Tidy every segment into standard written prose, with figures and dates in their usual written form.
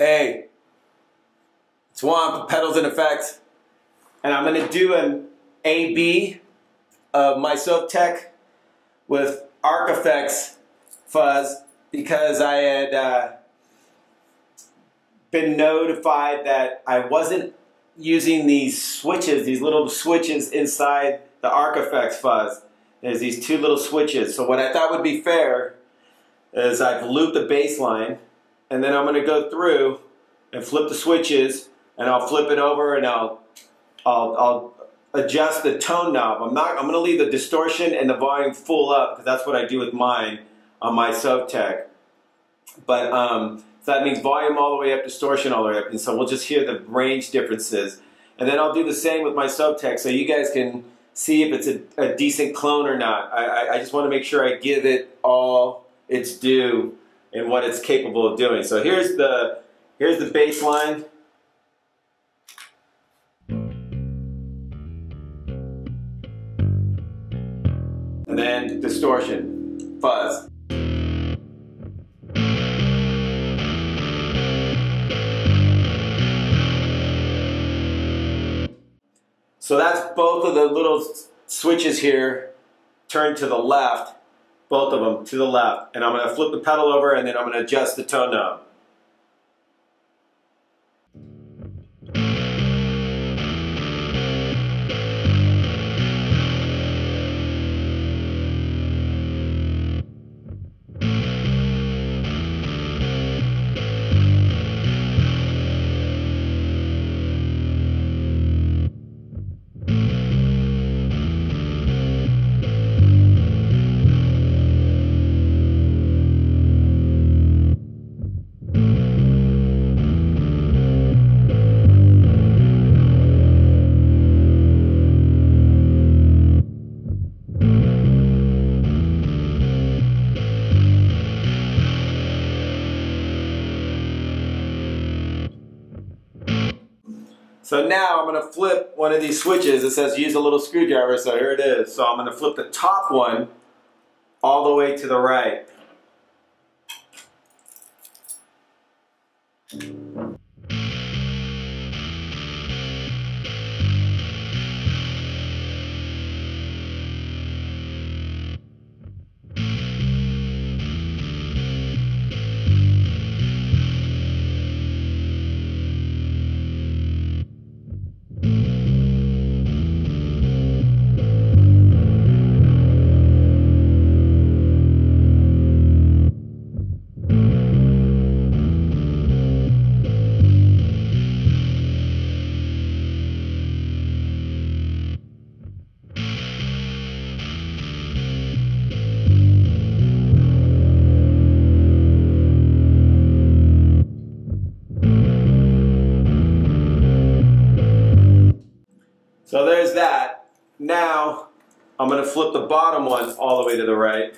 Hey, it's Juan from PedalsAndEffects, and I'm going to do an A-B of my Sovtek with arc effects fuzz because I had been notified that I wasn't using these switches, these little switches inside the arc effects fuzz. There's these two little switches. So what I thought would be fair is I've looped the bass line, and then I'm going to go through and flip the switches, and I'll flip it over, and I'll adjust the tone knob. I'm going to leave the distortion and the volume full up because that's what I do with mine on my Sovtek. But so that means volume all the way up, distortion all the way up, and so we'll just hear the range differences. And then I'll do the same with my Sovtek so you guys can see if it's a decent clone or not. I just want to make sure I give it all its due and what it's capable of doing. So here's the bass line. And then distortion, fuzz. So that's both of the little switches here turned to the left, both of them to the left. And I'm going to flip the pedal over, and then I'm going to adjust the tone knob. So now I'm going to flip one of these switches. It says use a little screwdriver, so here it is. So I'm going to flip the top one all the way to the right. So there's that. Now I'm going to flip the bottom one all the way to the right.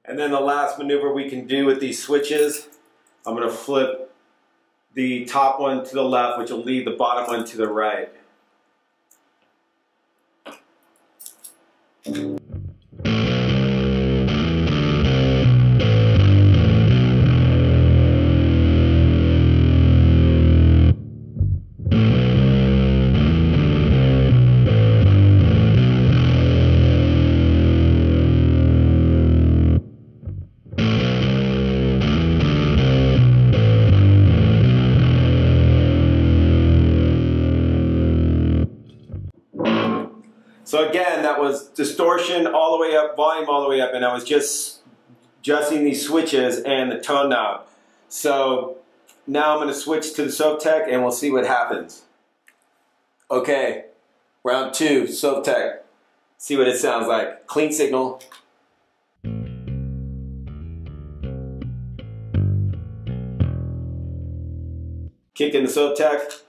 And then the last maneuver we can do with these switches, I'm going to flip the top one to the left, which will leave the bottom one to the right. So again, that was distortion all the way up, volume all the way up, and I was just adjusting these switches and the tone knob. So now I'm going to switch to the Sovtek and we'll see what happens. Okay, Round 2, Sovtek. See what it sounds like. Clean signal. Kick in the Sovtek.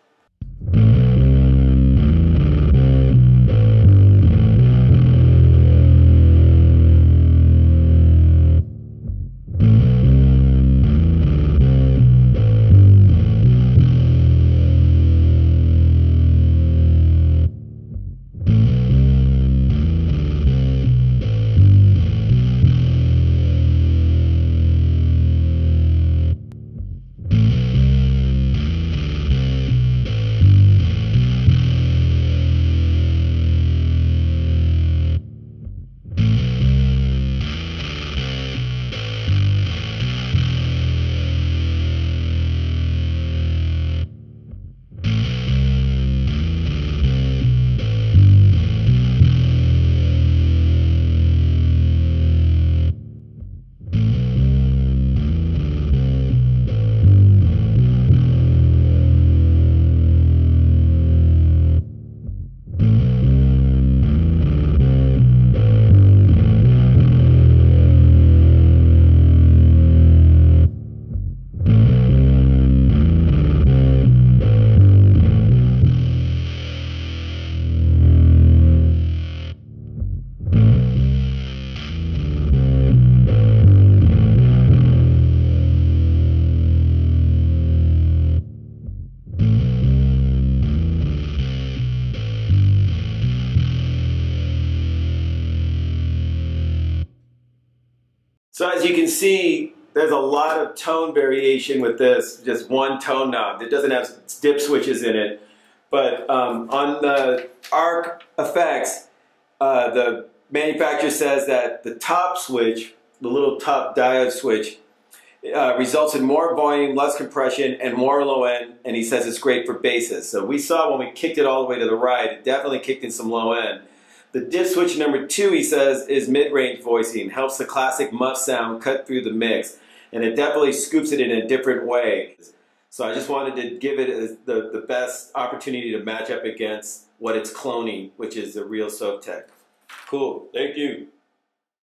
So as you can see, there's a lot of tone variation with this, just one tone knob. It doesn't have dip switches in it. But on the arc effects, the manufacturer says that the top switch, the little top diode switch, results in more volume, less compression, and more low end, and he says it's great for basses. So we saw when we kicked it all the way to the right, it definitely kicked in some low end. The dip switch number 2, he says, is mid-range voicing, helps the classic muff sound cut through the mix, and it definitely scoops it in a different way. So I just wanted to give it the best opportunity to match up against what it's cloning, which is the real Sovtek. Cool, thank you.